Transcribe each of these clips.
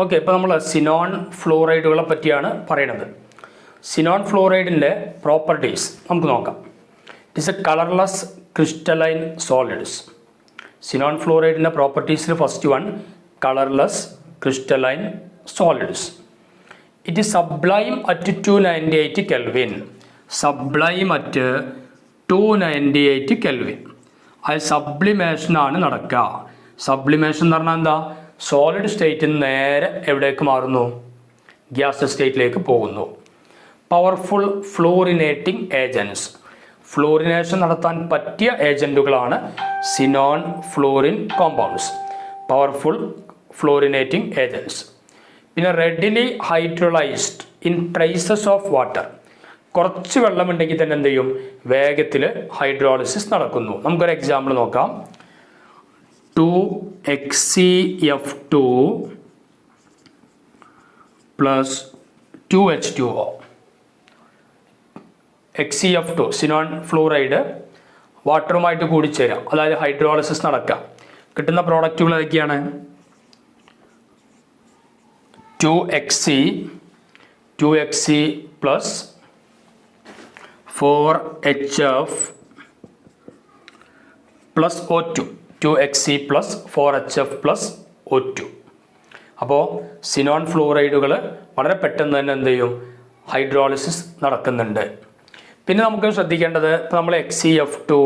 Okay, ഇപ്പോൾ നമ്മൾ xenon ഫ്ലോറൈഡുകളെ പറ്റിയാണ് പറയുന്നത്. സിനോൺ ഫ്ലോറൈഡിൻ്റെ പ്രോപ്പർട്ടീസ് നമുക്ക് നോക്കാം. It is a colourless crystalline solids. Xenon ഫ്ലോറൈഡിൻ്റെ പ്രോപ്പർട്ടീസിൽ first one colourless crystalline solids. It is sublime at 298 kelvin. Sublime at 298 kelvin. അത് സബ്ലിമേഷനാണ് നടക്കുക. സബ്ലിമേഷൻ എന്ന് പറഞ്ഞാൽ എന്താ? സോളിഡ് സ്റ്റേറ്റിൽ നിന്ന് നേരെ എവിടേക്ക് മാറുന്നു? ഗ്യാസ് സ്റ്റേറ്റിലേക്ക് പോകുന്നു. Powerful fluorinating agents. ഫ്ലോറിനേഷൻ നടത്താൻ പറ്റിയ ഏജൻറ്റുകളാണ് xenon fluorine compounds. Powerful fluorinating agents. പിന്നെ readily hydrolysed in traces of water. കുറച്ച് വെള്ളമുണ്ടെങ്കിൽ തന്നെ എന്ത് ചെയ്യും? വേഗത്തിൽ ഹൈഡ്രോളിസിസ് നടക്കുന്നു. നമുക്കൊരു എക്സാമ്പിൾ നോക്കാം. 2HCF2 plus 2H2O. HCF2 xenon fluoride വാട്ടറുമായിട്ട് കൂടിച്ചേരാം, അതായത് ഹൈഡ്രോളിസിസ് നടക്കുക. കിട്ടുന്ന പ്രോഡക്റ്റുകൾ ഏതൊക്കെയാണ്? 2HC plus 4HF plus O2. 2HC plus 4HF plus O2. അപ്പോൾ സിനോൺ ഫ്ലോറൈഡുകൾ വളരെ പെട്ടെന്ന് തന്നെ എന്ത് ചെയ്യും? ഹൈഡ്രോളിസിസ് നടക്കുന്നുണ്ട്. പിന്നെ നമുക്ക് ശ്രദ്ധിക്കേണ്ടത്, ഇപ്പോൾ നമ്മൾ HCF2,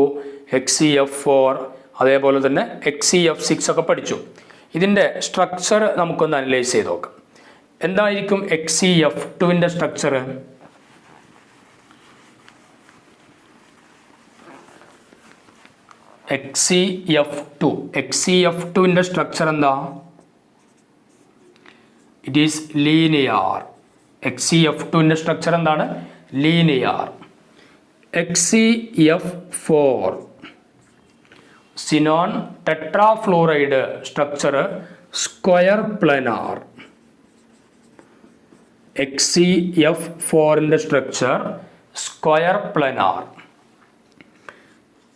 HCF4 അതേപോലെ തന്നെ HCF6 ഒക്കെ പഠിച്ചു. ഇതിൻ്റെ സ്ട്രക്ചർ നമുക്കൊന്ന് അനലൈസ് ചെയ്ത് നോക്കാം. എന്തായിരിക്കും HCF2ൻ്റെ സ്ട്രക്ചർ? HCF2ൻ്റെ സ്ട്രക്ചർ എന്താ? It is linear. HCF2ൻ്റെ സ്ട്രക്ചർ എന്താണ്? Linear. HCF4 xenon tetrafluoride structure square planar. HCF4ൻ്റെ സ്ട്രക്ചർ സ്ക്വയർ പ്ലാനാർ.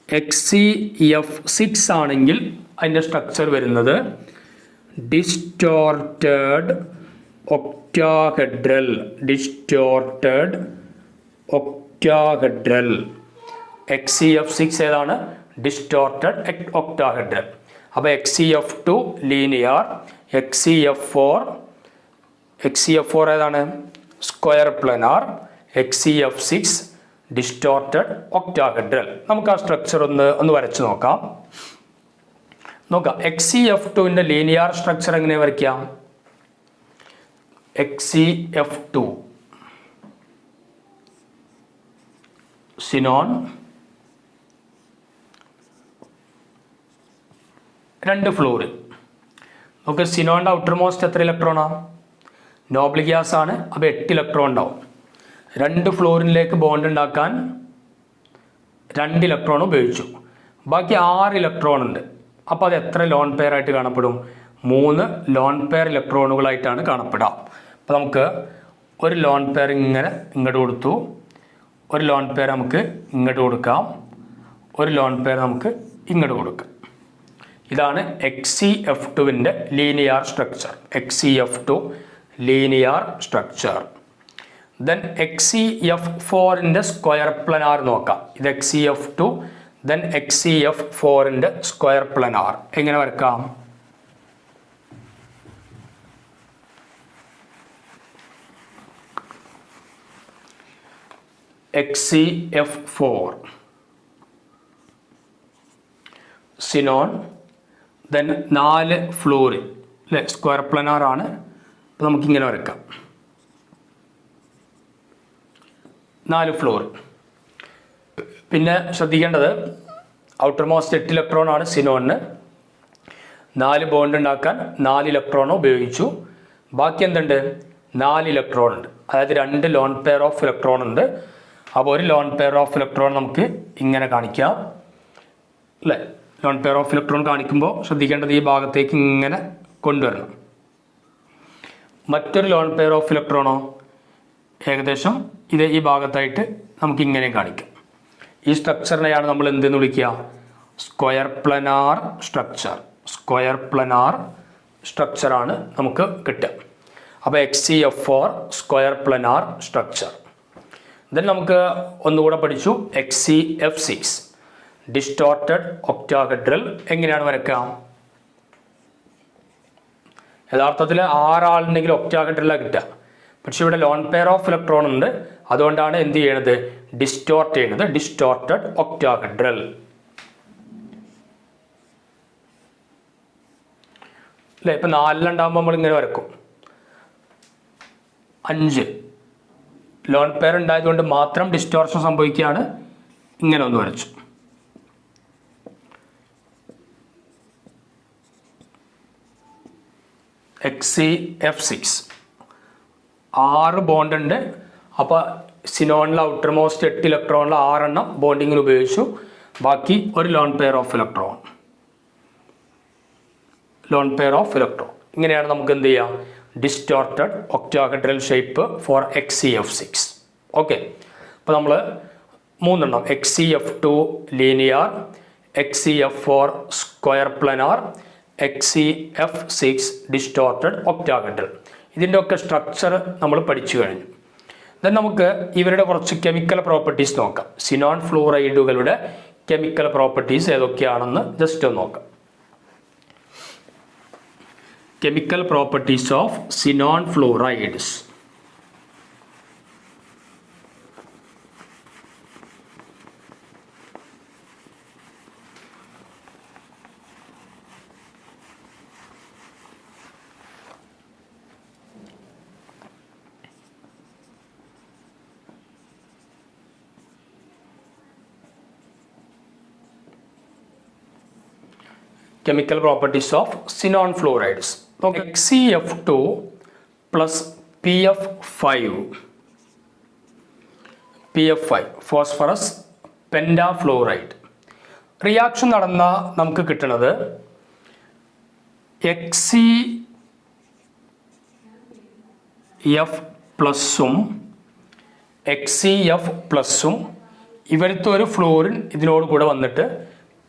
HCF6 ആണെങ്കിൽ അതിൻ്റെ സ്ട്രക്ചർ വരുന്നത് distorted octahedral. Distorted octahedral. HCF6 ഏതാണ്? Distorted octahedral. അപ്പോൾ HCF2 ലീനിയർ, HCF4 ഏതാണ്? Square planar, HCF6 distorted octahedral. നമുക്ക് ആ സ്ട്രക്ചർ ഒന്ന് വരച്ച് നോക്കാം. HCF2ൻ്റെ ലീനിയർ സ്ട്രക്ചർ എങ്ങനെ വരയ്ക്കാം? HCF2 xenon 2 florin. നമുക്ക് സിനോണിൻ്റെ ഔട്ടർ മോസ്റ്റ് എത്ര ഇലക്ട്രോണാണ്? നോബിൾ ഗ്യാസ് ആണ്, അപ്പോൾ 8 ഇലക്ട്രോൺ ഉണ്ടാവും. 2 ഫ്ലോറിനിലേക്ക് ബോണ്ട് ഉണ്ടാക്കാൻ 2 ഇലക്ട്രോൺ ഉപയോഗിച്ചു. ബാക്കി 6 ഇലക്ട്രോൺ ഉണ്ട്. അപ്പോൾ അത് എത്ര ലോൺ പെയർ ആയിട്ട് കാണപ്പെടും? 3 ലോൺ പെയർ ഇലക്ട്രോണുകളായിട്ടാണ് കാണപ്പെടുക. അപ്പോൾ നമുക്ക് ഒരു ലോൺ പെയർ ഇങ്ങനെ ഇങ്ങോട്ട് കൊടുത്തു, ഒരു ലോൺ പെയർ നമുക്ക് ഇങ്ങോട്ട് കൊടുക്കാം, ഒരു ലോൺ പെയർ നമുക്ക് ഇങ്ങോട്ട് കൊടുക്കാം. ഇതാണ് HCF2ൻ്റെ linear structure. HCF2 linear structure. Then HCF4ൻ്റെ സ്ക്വയർ പ്ലാനാർ നോക്കാം. ഇത് HCF2, ദെൻ HCF4ൻ്റെ സ്ക്വയർ പ്ലാനാർ എങ്ങനെ വരക്കാം? HCF4 സിനോൺ, ദെൻ 4 ഫ്ലോറിൻ അല്ലേ? സ്ക്വയർ പ്ലാനാർ ആണ്. അപ്പോൾ നമുക്കിങ്ങനെ വരക്കാം. 4 ഫ്ലോറിൻ. പിന്നെ ശ്രദ്ധിക്കേണ്ടത്, ഔട്ടർ മോസ്റ്റ് 8 ഇലക്ട്രോൺ ആണ് സിനോണിന്. 4 ബോണ്ട് ഉണ്ടാക്കാൻ 4 ഇലക്ട്രോൺ ഉപയോഗിച്ചു. ബാക്കി എന്തുണ്ട്? 4 ഇലക്ട്രോൺ ഉണ്ട്, അതായത് 2 ലോൺ പെയർ ഓഫ് ഇലക്ട്രോൺ ഉണ്ട്. അപ്പോൾ ഒരു ലോൺ പെയർ ഓഫ് ഇലക്ട്രോൺ നമുക്ക് ഇങ്ങനെ കാണിക്കാം അല്ലേ? ലോൺ പെയർ ഓഫ് ഇലക്ട്രോൺ കാണിക്കുമ്പോൾ ശ്രദ്ധിക്കേണ്ടത് ഈ ഭാഗത്തേക്ക് ഇങ്ങനെ കൊണ്ടുവരണം. മറ്റൊരു ലോൺ പെയർ ഓഫ് ഇലക്ട്രോണോ ഏകദേശം ഇത് ഈ ഭാഗത്തായിട്ട് നമുക്ക് ഇങ്ങനെ കാണിക്കാം. ഈ സ്ട്രക്ചറിനെയാണ് നമ്മൾ എന്തെന്ന് വിളിക്കുക? Square planar structure. Square planar സ്ട്രക്ചറാണ് നമുക്ക് കിട്ടുക. അപ്പോൾ HCF4 square planar structure. Then നമുക്ക് ഒന്നുകൂടെ പഠിച്ചു HCF6 ഡിസ്റ്റോർട്ടഡ് ഒക്ടാഹെഡ്രൽ. എങ്ങനെയാണ് വരക്കാം? യഥാർത്ഥത്തിൽ 6 ആളുണ്ടെങ്കിൽ ഒക്ടാഹെഡ്രലാണ് കിട്ടുക. പക്ഷെ ഇവിടെ ലോൺ പെയർ ഓഫ് ഇലക്ട്രോൺ ഉണ്ട്, അതുകൊണ്ടാണ് എന്ത് ചെയ്യണത്? ഡിസ്റ്റോർട്ട് ചെയ്യുന്നത്. Distorted octahedral. അല്ലേ? ഇപ്പം 4 ഉണ്ടാകുമ്പോൾ നമ്മൾ ഇങ്ങനെ വരക്കും. 5 ലോൺ പെയർ ഉണ്ടായതുകൊണ്ട് മാത്രം ഡിസ്റ്റോർഷൻ സംഭവിക്കുകയാണ്. ഇങ്ങനെ ഒന്ന് വരച്ചു. HCF6 6 ബോണ്ട് ഉണ്ട്. അപ്പോൾ സിനോണിൽ ഔട്ടർ മോസ്റ്റ് 8 ഇലക്ട്രോണിൽ 6 എണ്ണം ബോണ്ടിങ്ങിന് ഉപയോഗിച്ചു. ബാക്കി ഒരു lone pair of electron. Lone pair of electron. ഇങ്ങനെയാണ് നമുക്ക് എന്ത് ചെയ്യാം? Distorted octahedral shape for HCF6. Okay. അപ്പോൾ നമ്മൾ 3 എണ്ണം HCF2 linear, HCF4 square planar, HCF6 distorted octahedral. ഇതിൻ്റെ ഒക്കെ സ്ട്രക്ചർ നമ്മൾ പഠിച്ചു കഴിഞ്ഞു. ദെൻ നമുക്ക് ഇവരുടെ കുറച്ച് കെമിക്കൽ പ്രോപ്പർട്ടീസ് നോക്കാം. സിനോൺ ഫ്ലൂറൈഡുകളുടെ കെമിക്കൽ പ്രോപ്പർട്ടീസ് ഏതൊക്കെയാണെന്ന് ജസ്റ്റ് ഒന്ന് നോക്കാം. Chemical properties of xenon fluorides. Chemical properties of xenon fluorides. HCF2 plus PF5 phosphorus pentafluoride reaction നടന്ന നമുക്ക് കിട്ടുന്നത് HCF പ്ലസും HCF പ്ലസും ഇവിടുത്തെ ഒരു ഫ്ലൂറിൻ ഇതിനോട് കൂടെ വന്നിട്ട്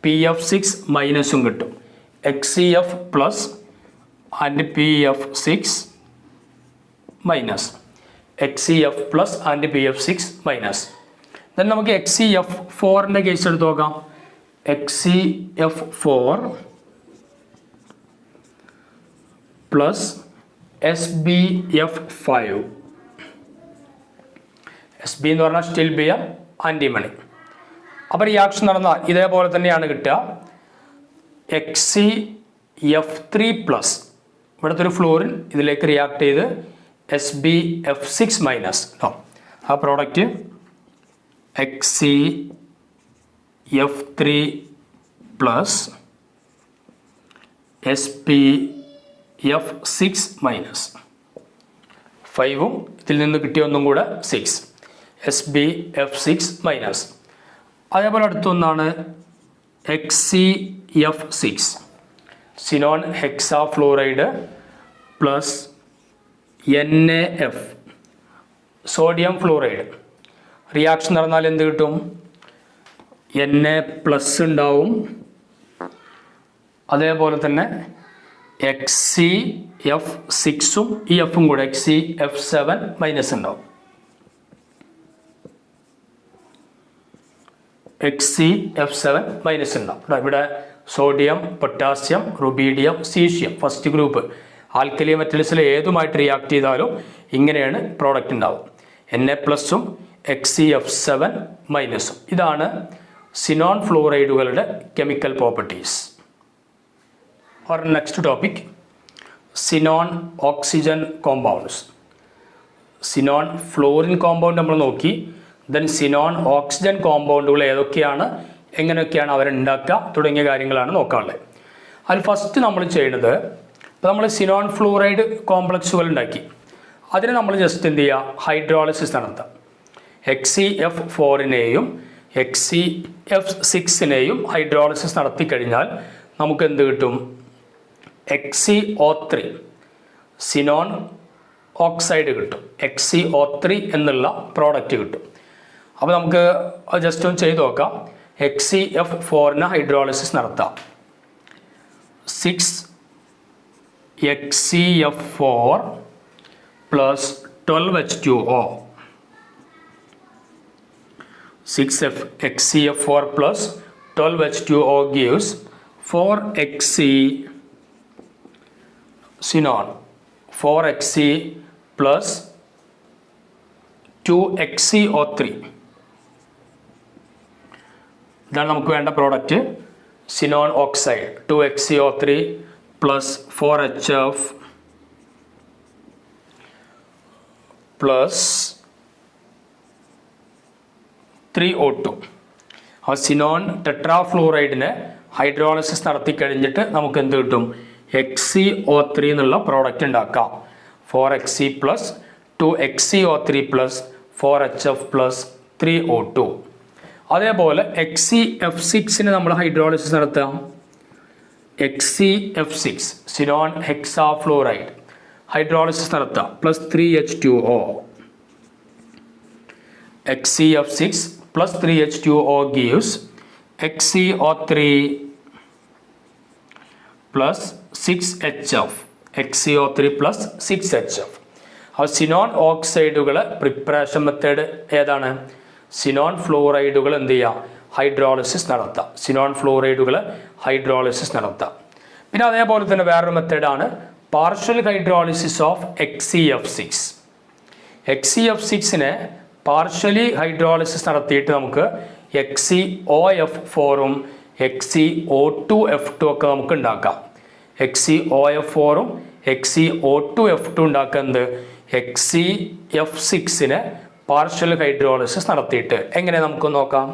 PF6 മൈനസും കിട്ടും. HCF plus and PF6 minus, HCF plus and PF6 minus. Then നമുക്ക് HCF4ൻ്റെ കേസ് എടുത്ത് നോക്കാം. HCF4 plus SbF5. SB എന്ന് പറഞ്ഞാൽ സ്റ്റിൽ ബിയർ ആൻറ്റിമണി. അപ്പോൾ റിയാക്ഷൻ നടന്നാൽ ഇതേപോലെ തന്നെയാണ് കിട്ടുക. HCF3 പ്ലസ് ഇവിടുത്തെ ഒരു ഫ്ലൂറിൻ ഇതിലേക്ക് റിയാക്ട് ചെയ്ത് SbF6 മൈനസ്. ആ product HCF3 plus SbF6 minus 5ഉം ഇതിൽ നിന്ന് കിട്ടിയ ഒന്നും കൂടെ 6 SbF6 മൈനസ്. അതേപോലെ അടുത്തൊന്നാണ് HCF6 xenon hexafluoride plus NaF sodium fluoride. Reaction നടന്നാൽ എന്ത് കിട്ടും? Na പ്ലസ് ഉണ്ടാവും. അതേപോലെ തന്നെ HCF6ഉം ഈ എഫും കൂടെ HCF7 മൈനസ് ഉണ്ടാവും. HCF7 മൈനസ് ഉണ്ടാവും. ഇവിടെ sodium, potassium, rubidium, caesium first group alkali മെറ്റൽസിൽ ഏതുമായിട്ട് റിയാക്ട് ചെയ്താലും ഇങ്ങനെയാണ് പ്രോഡക്റ്റ് ഉണ്ടാവും. Na പ്ലസും HCF7 മൈനസും. ഇതാണ് സിനോൺ ഫ്ലൂറൈഡുകളുടെ chemical properties. Or next topic xenon oxygen compounds. Xenon fluorine compound നമ്മൾ നോക്കി. ദെൻ സിനോൺ ഓക്സിജൻ കോമ്പൗണ്ടുകൾ ഏതൊക്കെയാണ്, എങ്ങനെയൊക്കെയാണ് അവരുണ്ടാക്കുക തുടങ്ങിയ കാര്യങ്ങളാണ് നോക്കാനുള്ളത്. അതിൽ ഫസ്റ്റ് നമ്മൾ ചെയ്യുന്നത്, ഇപ്പോൾ നമ്മൾ സിനോൺ ഫ്ലൂറൈഡ് കോംപ്ലക്സുകൾ ഉണ്ടാക്കി, അതിന് നമ്മൾ ജസ്റ്റ് എന്ത് ചെയ്യുക? ഹൈഡ്രോളിസിസ് നടത്താം. HCF4നെയും HCF6നെയും ഹൈഡ്രോളിസിസ് നടത്തി കഴിഞ്ഞാൽ നമുക്ക് എന്ത് കിട്ടും? HCO3 സിനോൺ ഓക്സൈഡ് കിട്ടും. HCO3 എന്നുള്ള പ്രോഡക്റ്റ് കിട്ടും. അപ്പോൾ നമുക്ക് ജസ്റ്റ് ഒന്ന് ചെയ്ത് നോക്കാം. HCF4ന് ഹൈഡ്രോളിസിസ് നടത്താം. 6 HCF4 plus 12H2O. 6HCl4 plus 12H2O gives 4Hc xenon. 4Hc plus 2HCO3. ഇതാണ് നമുക്ക് വേണ്ട product. Xenon oxide 2HCO3 plus 4HF plus 3O2. ആ സിനോൺ ടെട്രാഫ്ലൂറൈഡിനെ ഹൈഡ്രോളിസിസ് നടത്തി കഴിഞ്ഞിട്ട് നമുക്ക് എന്ത് കിട്ടും? HCO3 എന്നുള്ള പ്രോഡക്റ്റ് ഉണ്ടാക്കാം. 4Hc plus 2HCO3 plus 4HF plus 3O2. അതേപോലെ HCF6 നമ്മൾ ഹൈഡ്രോളിസിസ് നടത്താം. HCF6 സിനോൺ ഹെക്സാഫ്ലൂറൈഡ് ഹൈഡ്രോളിസിസ് നടത്താം plus 3H2O. HCF6 plus 3H2O gives HCO3 plus 6HF. HCO3 plus 6HF. അപ്പോൾ സിനോൺ ഓക്സൈഡുകൾ പ്രിപ്പറേഷൻ മെത്തേഡ് ഏതാണ്? സിനോൺ ഫ്ലൂറൈഡുകൾ എന്ത് ചെയ്യുക? ഹൈഡ്രോളിസിസ് നടത്താം. സിനോൺ ഫ്ലൂറൈഡുകൾ ഹൈഡ്രോളിസിസ് നടത്താം. പിന്നെ അതേപോലെ തന്നെ വേറൊരു മെത്തേഡാണ് പാർഷ്യൽ ഹൈഡ്രോളിസിസ് ഓഫ് HCF6. HCF6നെ പാർഷ്യലി ഹൈഡ്രോളിസിസ് നടത്തിയിട്ട് നമുക്ക് HCOF4 HCO2F2 ഒക്കെ നമുക്ക് ഉണ്ടാക്കാം. HCOF4 HCO2F2 ഉണ്ടാക്കുന്നത് HCF6നെ പാർഷ്യൽ ഹൈഡ്രോളിസിസ് നടത്തിയിട്ട്. എങ്ങനെ നമുക്ക് നോക്കാം?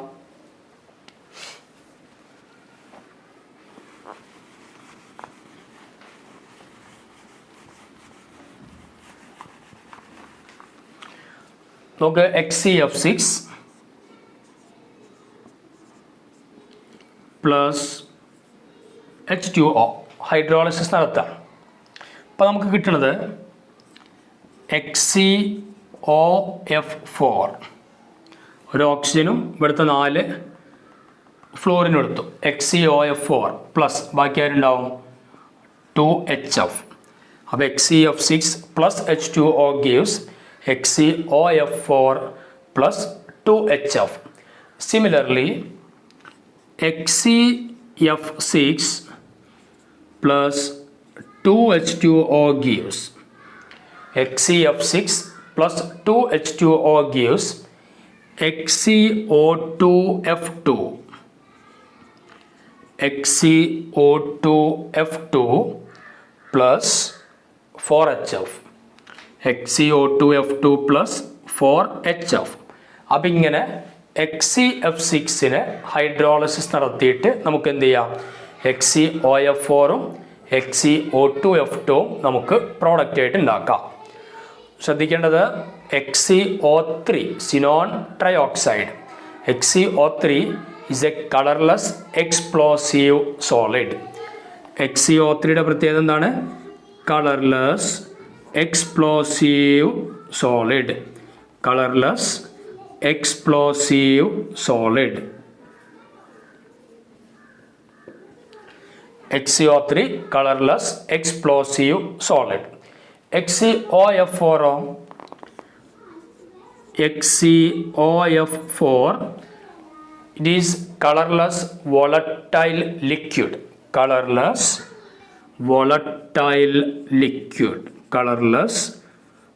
നോക്ക്, HCF6 പ്ലസ് H2O ഹൈഡ്രോളിസിസ് നടത്താം. അപ്പോൾ നമുക്ക് കിട്ടുന്നത് HCOF4 ഒരു ഓക്സിജനും ഇവിടുത്തെ 4 ഫ്ലോറിനും എടുത്തു. HCOF4 പ്ലസ് ബാക്കി ആരുണ്ടാവും? 2HF. അപ്പോൾ HCF6 plus H2O gives HCOF4 plus 2HF. Similarly, HCF6 plus 2H2O gives HCF6 plus 2H2O gives HCO2F2. HCO2F2 plus 4HF. HCO2F2 plus 4HF. അപ്പം ഇങ്ങനെ HCF6നെ ഹൈഡ്രോളിസിസ് നടത്തിയിട്ട് നമുക്ക് എന്ത് ചെയ്യാം? HCOF4ഉം HCO2F2ഉം നമുക്ക് പ്രോഡക്റ്റ് ആയിട്ട് ഉണ്ടാക്കാം. ശ്രദ്ധിക്കേണ്ടത് HCO3 xenon trioxide. HCO3 is a colorless explosive solid. HCO3യുടെ പ്രത്യേകത എന്താണ്? Colourless explosive solid. Colorless explosive solid. HCO3 colorless explosive solid. HCOF4 it is colorless volatile liquid. Colorless volatile liquid. Colorless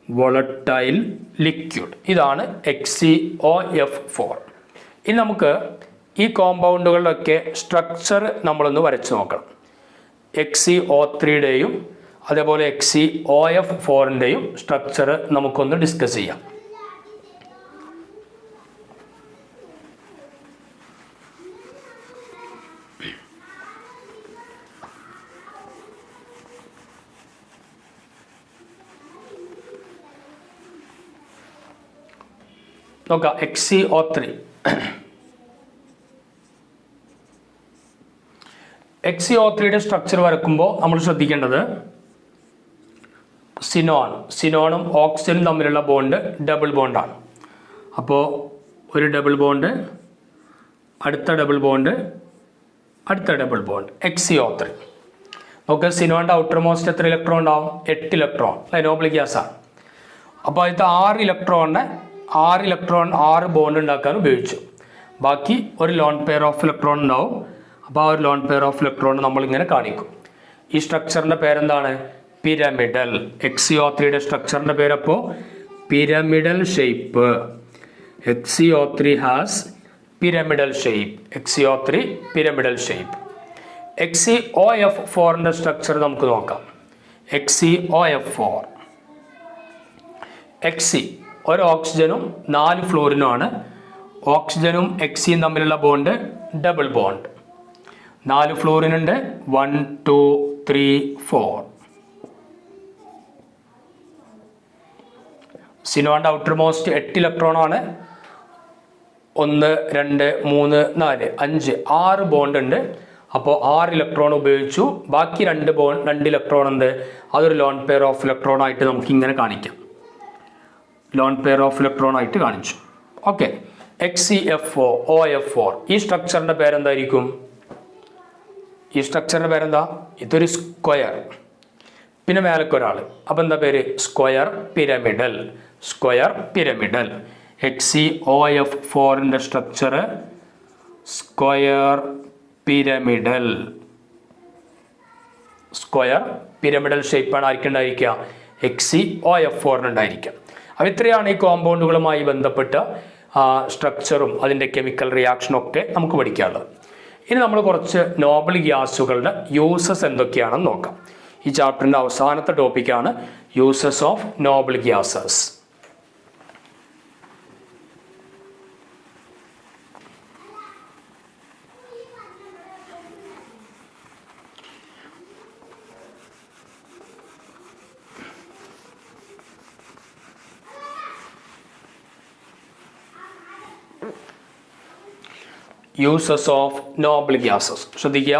volatile liquid. ഇതാണ് HCOF4. ഇനി നമുക്ക് ഈ കോമ്പൗണ്ടുകളുടെയൊക്കെ structure നമ്മളൊന്ന് വരച്ച് നോക്കണം. HCO3യുടെയും അതേപോലെ HCOF4ൻ്റെയും സ്ട്രക്ചർ നമുക്കൊന്ന് ഡിസ്കസ് ചെയ്യാം. നോക്കാം. HCO3യുടെ സ്ട്രക്ചർ വരക്കുമ്പോൾ നമ്മൾ ശ്രദ്ധിക്കേണ്ടത് സിനോണും ഓക്സിജനും തമ്മിലുള്ള ബോണ്ട് ഡബിൾ ബോണ്ടാണ്. അപ്പോൾ ഒരു ഡബിൾ ബോണ്ട്, അടുത്ത ഡബിൾ ബോണ്ട്, അടുത്ത ഡബിൾ ബോണ്ട്. HCO3 നമുക്ക് സിനോണിൻ്റെ ഔട്ടർ മോസ്റ്റ് എത്ര ഇലക്ട്രോൺ ഉണ്ടാവും? 8 ഇലക്ട്രോൺ. ലൈനോബിൾ ഗ്യാസാണ്. അപ്പോൾ അതിലത്തെ 6 ഇലക്ട്രോൺ 6 ബോണ്ട് ഉണ്ടാക്കാൻ ഉപയോഗിച്ചു. ബാക്കി ഒരു ലോൺ പെയർ ഓഫ് ഇലക്ട്രോൺ ഉണ്ടാവും. അപ്പോൾ ആ ഒരു ലോൺ പെയർ ഓഫ് ഇലക്ട്രോൺ നമ്മളിങ്ങനെ കാണിക്കും. ഈ സ്ട്രക്ചറിൻ്റെ പേരെന്താണ്? പിരമിഡൽ. XeO3യുടെ സ്ട്രക്ചറിൻ്റെ പേരപ്പോൾ pyramidal shape. XeO3 has pyramidal shape. XeO3 pyramidal shape. XeOF4ൻ്റെ സ്ട്രക്ചർ നമുക്ക് നോക്കാം. XeOF4. Xe ഒരു ഓക്സിജനും 4 ഫ്ലോറിനുമാണ്. ഓക്സിജനും Xeയും തമ്മിലുള്ള ബോണ്ട് ഡബിൾ ബോണ്ട്. 4 ഫ്ലോറിനുണ്ട്. 1 2 3 4. സിനോണിൻ്റെ ഔട്ടർ മോസ്റ്റ് 8 ഇലക്ട്രോണാണ്. 1 2 3 4 5 6 ബോണ്ട് ഉണ്ട്. അപ്പോൾ 6 ഇലക്ട്രോൺ ഉപയോഗിച്ചു. ബാക്കി 2 ഇലക്ട്രോൺ ഉണ്ട്. അതൊരു ലോൺ പെയർ ഓഫ് ഇലക്ട്രോൺ ആയിട്ട് നമുക്ക് ഇങ്ങനെ കാണിക്കാം. ലോൺ പെയർ ഓഫ് ഇലക്ട്രോൺ ആയിട്ട് കാണിച്ചു. ഓക്കെ. XeFO4. ഈ സ്ട്രക്ചറിൻ്റെ പേരെന്തായിരിക്കും? ഈ സ്ട്രക്ചറിൻ്റെ പേരെന്താ? ഇതൊരു സ്ക്വയർ, പിന്നെ മേലക്ക് ഒരാൾ. അപ്പോൾ എന്താ പേര്? Square pyramidal. Square pyramidal. XeOF4ൻ്റെ structure square pyramidal. Square pyramidal ഷേപ്പാണ് ആർക്കുണ്ടായിരിക്കുക? XeOF4 അപ്പോൾ ഇത്രയാണ് ഈ കോമ്പൗണ്ടുകളുമായി ബന്ധപ്പെട്ട സ്ട്രക്ചറും അതിൻ്റെ കെമിക്കൽ റിയാക്ഷനും ഒക്കെ നമുക്ക് പഠിക്കാനുള്ളത്. ഇനി നമ്മൾ കുറച്ച് നോബൽ ഗ്യാസുകളുടെ യൂസസ് എന്തൊക്കെയാണെന്ന് നോക്കാം. ഈ ചാപ്റ്ററിൻ്റെ അവസാനത്തെ ടോപ്പിക്കാണ് uses of Nobel gases. Uses of Nobel gases ശ്രദ്ധിക്കുക.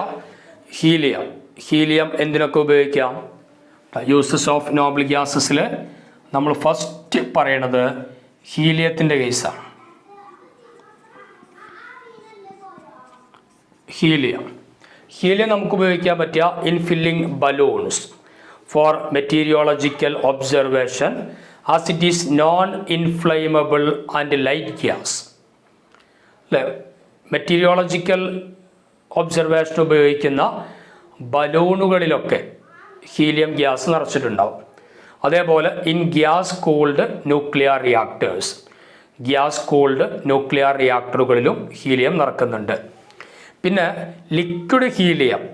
ഹീലിയം എന്തിനൊക്കെ ഉപയോഗിക്കാം? യൂസസ് ഓഫ് നോബൽ ഗ്യാസസിൽ നമ്മൾ ഫസ്റ്റ് പറയണത് ഹീലിയത്തിൻ്റെ കേസാണ്. ഹീലിയം നമുക്ക് ഉപയോഗിക്കാൻ പറ്റുക in filling balloons for meteorological observation as it is non inflammable and light gas. അല്ലേ? മെറ്റീരിയോളജിക്കൽ ഒബ്സർവേഷൻ ഉപയോഗിക്കുന്ന ബലൂണുകളിലൊക്കെ ഹീലിയം ഗ്യാസ് നിറച്ചിട്ടുണ്ടാവും. അതേപോലെ in gas cooled nuclear reactors, gas cooled nuclear റിയാക്ടറുകളിലും ഹീലിയം നിറക്കുന്നുണ്ട്. പിന്നെ ലിക്വിഡ് ഹീലിയം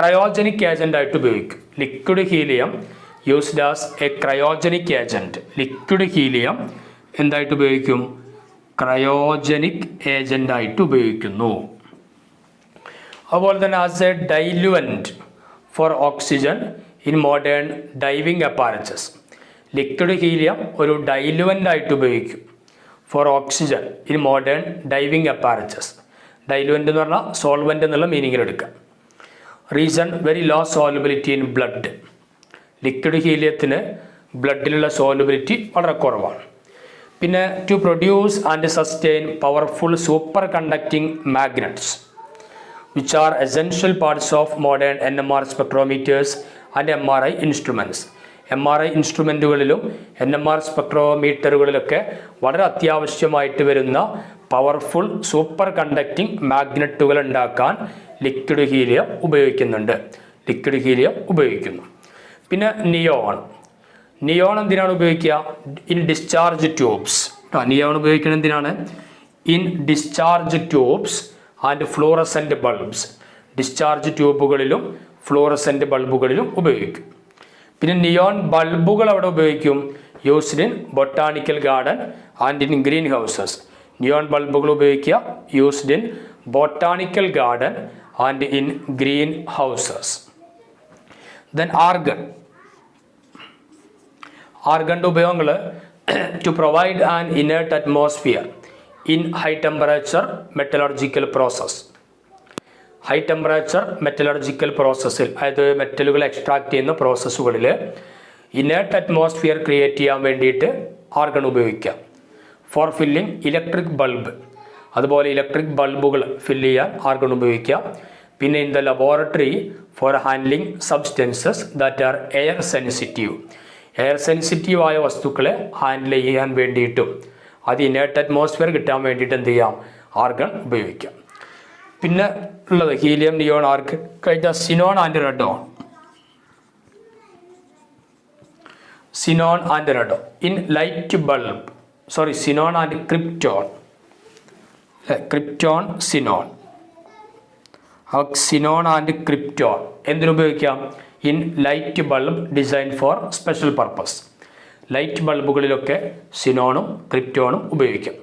ക്രയോജനിക് ഏജൻ്റ് ആയിട്ട് ഉപയോഗിക്കും. Liquid helium used as a cryogenic agent. Liquid helium എന്തായിട്ട് ഉപയോഗിക്കും? ക്രയോജനിക് ഏജൻ്റ് ആയിട്ട് ഉപയോഗിക്കുന്നു. അതുപോലെ തന്നെ as a diluent for oxygen in modern diving അപ്പാരച്ചസ്. Liquid helium ഒരു ഡൈലുവൻ്റ് ആയിട്ട് ഉപയോഗിക്കും for oxygen in modern diving apparatus. Diluent എന്ന് പറഞ്ഞാൽ സോൾവൻ്റ് എന്നുള്ള മീനിങ്ങിൽ എടുക്കാം. Reason very low solubility in blood. Liquid ഹീലിയത്തിന് ബ്ലഡിലുള്ള സോലുബിലിറ്റി വളരെ കുറവാണ്. പിന്നെ to produce and sustain powerful superconducting magnets which are essential parts of modern NMR spectrometers and MRI instruments. MRI ഇൻസ്ട്രുമെൻറ്റുകളിലും NMR സ്പെക്ട്രോമീറ്ററുകളിലൊക്കെ വളരെ അത്യാവശ്യമായിട്ട് വരുന്ന പവർഫുൾ സൂപ്പർ കണ്ടക്റ്റിംഗ് മാഗ്നറ്റുകൾ ഉണ്ടാക്കാൻ ലിക്വിഡ് ഹീലിയം ഉപയോഗിക്കുന്നുണ്ട്. ലിക്വിഡ് ഹീലിയം ഉപയോഗിക്കുന്നു. പിന്നെ നിയോൺ എന്തിനാണ് ഉപയോഗിക്കുക? In discharge tubes. നിയോൺ ഉപയോഗിക്കുന്നത് എന്തിനാണ്? In discharge tubes and fluorescent bulbs. Discharge ട്യൂബുകളിലും ഫ്ലൂറസെൻ്റ് ബൾബുകളിലും ഉപയോഗിക്കും. പിന്നെ നിയോൺ ബൾബുകൾ അവിടെ ഉപയോഗിക്കും. Used in botanical garden and in greenhouses. Neon ബൾബുകൾ ഉപയോഗിക്കുക used in botanical garden and in greenhouses. Then ആർഗണിൻ്റെ ഉപയോഗങ്ങൾ to provide an inert atmosphere in high temperature metallurgical process. High temperature metallurgical പ്രോസസ്സിൽ, അതായത് മെറ്റലുകൾ extract ചെയ്യുന്ന പ്രോസസ്സുകളിൽ inert atmosphere create ചെയ്യാൻ വേണ്ടിയിട്ട് argon ഉപയോഗിക്കാം. ഫോർ ഫില്ലിംഗ് ഇലക്ട്രിക് ബൾബ്, അതുപോലെ electric ബൾബുകൾ ഫില്ല് ചെയ്യാൻ ആർഗൺ ഉപയോഗിക്കാം. പിന്നെ in the laboratory for handling substances that are air sensitive. Air സെൻസിറ്റീവായ വസ്തുക്കളെ ഹാൻഡിൽ ചെയ്യാൻ വേണ്ടിയിട്ടും അത് ഇനേർട്ട് അറ്റ്മോസ്ഫിയർ കിട്ടാൻ വേണ്ടിയിട്ട് എന്ത് ചെയ്യാം, ആർഗൺ ഉപയോഗിക്കാം. പിന്നെ ഉള്ളത് ഹീലിയം, നിയോൺ, ആർക്ക് കഴിഞ്ഞ xenon and radon. Xenon and radon in light bulb, xenon and krypton. Krypton, xenon. Xenon and krypton എന്തിനുപയോഗിക്കാം? In light bulb design for special purpose. Light ബൾബുകളിലൊക്കെ സിനോണും ക്രിപ്റ്റോണും ഉപയോഗിക്കാം.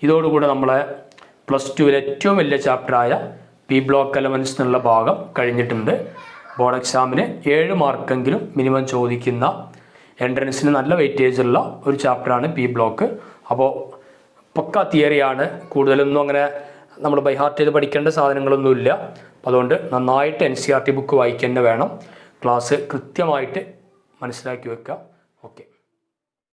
ഇതോടുകൂടെ നമ്മളെ +2 ഏറ്റവും വലിയ ചാപ്റ്ററായ പി ബ്ലോക്ക് എലമെൻറ്റ്സ് എന്നുള്ള ഭാഗം കഴിഞ്ഞിട്ടുണ്ട്. ബോർഡ് എക്സാമിന് 7 മാർക്കെങ്കിലും മിനിമം ചോദിക്കുന്ന, എൻട്രൻസിന് നല്ല വെയിറ്റേജ് ഉള്ള ഒരു ചാപ്റ്ററാണ് പി ബ്ലോക്ക്. അപ്പോൾ പക്ക തിയറിയാണ്, കൂടുതലൊന്നും അങ്ങനെ നമ്മൾ ബൈ ഹാർട്ട് ചെയ്ത് പഠിക്കേണ്ട സാധനങ്ങളൊന്നുമില്ല. അതുകൊണ്ട് നന്നായിട്ട് NCERT ബുക്ക് വായിക്കുക തന്നെ വേണം. ക്ലാസ് കൃത്യമായിട്ട് മനസ്സിലാക്കി വെക്കുക. ഓക്കെ.